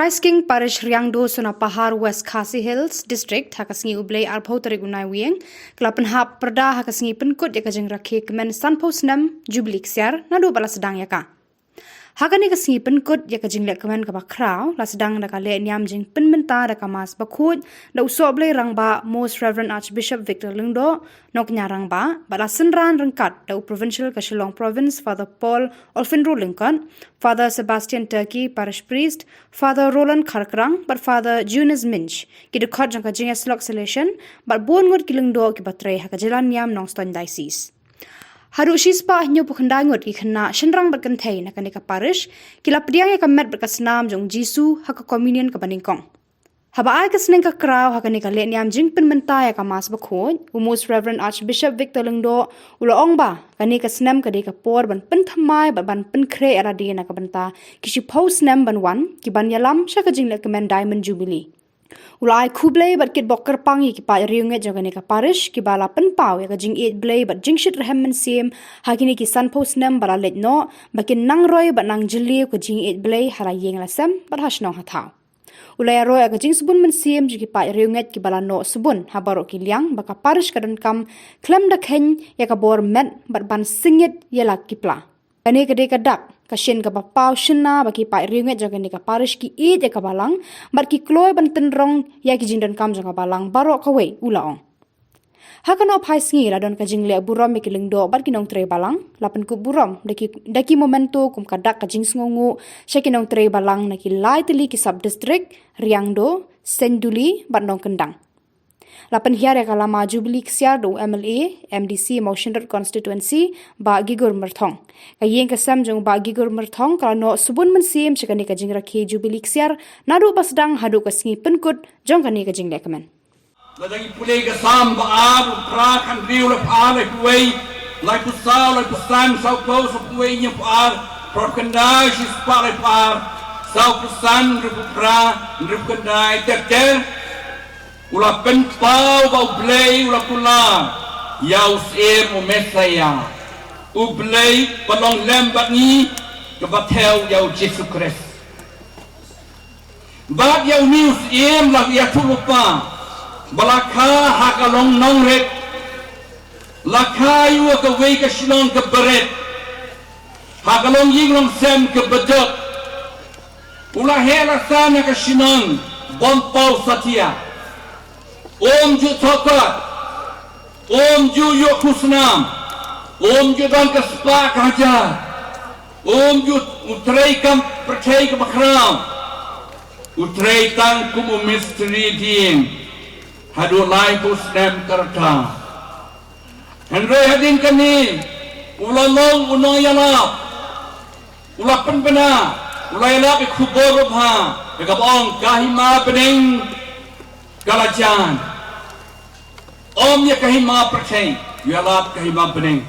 Christ King Parish Riangdo Suna Pahar West Khasi Hills District Hakasngi Ublay Arpau Tarik Unai Wieng Kelapan hap perda Hakasngi Penkut Yaka Jing Rakhe Kemen Sanpos Nam Jubili Ksiar Nadu Bala Sedang Yaka Hakani Kasngi Penkut Yaka Jing Lek Kemen Kaba Krau La Sedang Daka Le Nyam Jing Penmenta Daka Mas Bakut Da Usoblay Rangba Most Reverend Archbishop Victor Lungdo Noknya Rangba Bala Senran Rengkat Da Provincial ka Shillong Province Father Paul Olfinro Lincoln Father Sebastian Turkey Parish Priest Father Roland Karkrang but Father Junis Minch ki dekot jangka jing eslok selection but buon ngot kilungdo ki batre hakajalan yam Nongston Diocese Hadu shispa nyo pukenda ngot ki khna shenrang berkentai na kanika parish kila pediang ya kamet berkasnam jong Jisu haka communion ka baningkong haba ai kasneng ka kraw hakanika le nyam jing penmenta ya kamas bakhoj Most Reverend Archbishop Victor Lungdo uloong ba kanika snem ka de ka por ban penthamai ban penkre era de na ka banta kishi post nem ban wan ki ban yalam shaka jing le kemen diamond jubilee Ulai kublay bat kit bokker pangi ki pa riunget jagane ka parish ki bala penpau ya ka jing 8 blay bat jingshit rehem Mynsiem hakini ki sunpost nem bala let no bakin nang roy bat nang jili ko jing 8 blay hara yeng lasem bat hasnong hathau Ulai roy ka jing subun Mynsiem ki pa riunget ki bala no subun habaro ki liang baka parish ka dan kam klem da khen ya ka bor met bat ban singit yela ki pla kane ka de ka dak Kashin ka bapau shina baki pa riunget jaga ni ka parish ki eat ya ka balang bar ki kloy ban tenrong ya ki jindan kam jaga balang baro ka we ulaong hakano phai sngi la don ka jingle burom mi kilingdo bar ki nong tre balang lapan ku burom daki momento kum ka dak ka jing sngongu shaki nong tre balang na ki lai teli ki sub district Riangdo Senduli bar nong kendang Lapan hiar ya kalama Jubili Ksiar do MLA MDC motion constituency ba gigur merthong kayeng kasam jong ba gigur merthong kalano subun Mynsiem chakani ka jing Rakhe Jubili Ksiar nadu pasdang hadu kasngi penkut jong kani ka jing lekamen ladagi pulay kasam ba ar pra kan riu la pa la kuway la pusaw la pusam saw close of kuway nya par propkandai sis pa la par saw pusan ru pra ru kandai ter Ula penpau bau blay ula kula Yau siem o mesaya U blay palong lembat ni Kebatel yau Jesu Christ Bat yau ni siem lah ya tulupa Balaka hakalong nongret Laka yu ke wei ke Shillong ke beret Hakalong ying long sem ke bedok Ula hela sana ke Shillong Bompau satia Om ju thokat, Om ju yuk kusnam, Om ju dan kespa kaja, Om ju utrai kam percaya ke bakram, utrai tang kumu misteri diem, hadu lai kusnam karta. Henry hadin kani, ulalong unong yalap, ulapan bena, ulayalap ikubor rubha, ikabong kahima pening. Galajan Om ya kahima percaya, ya lap kahima bening.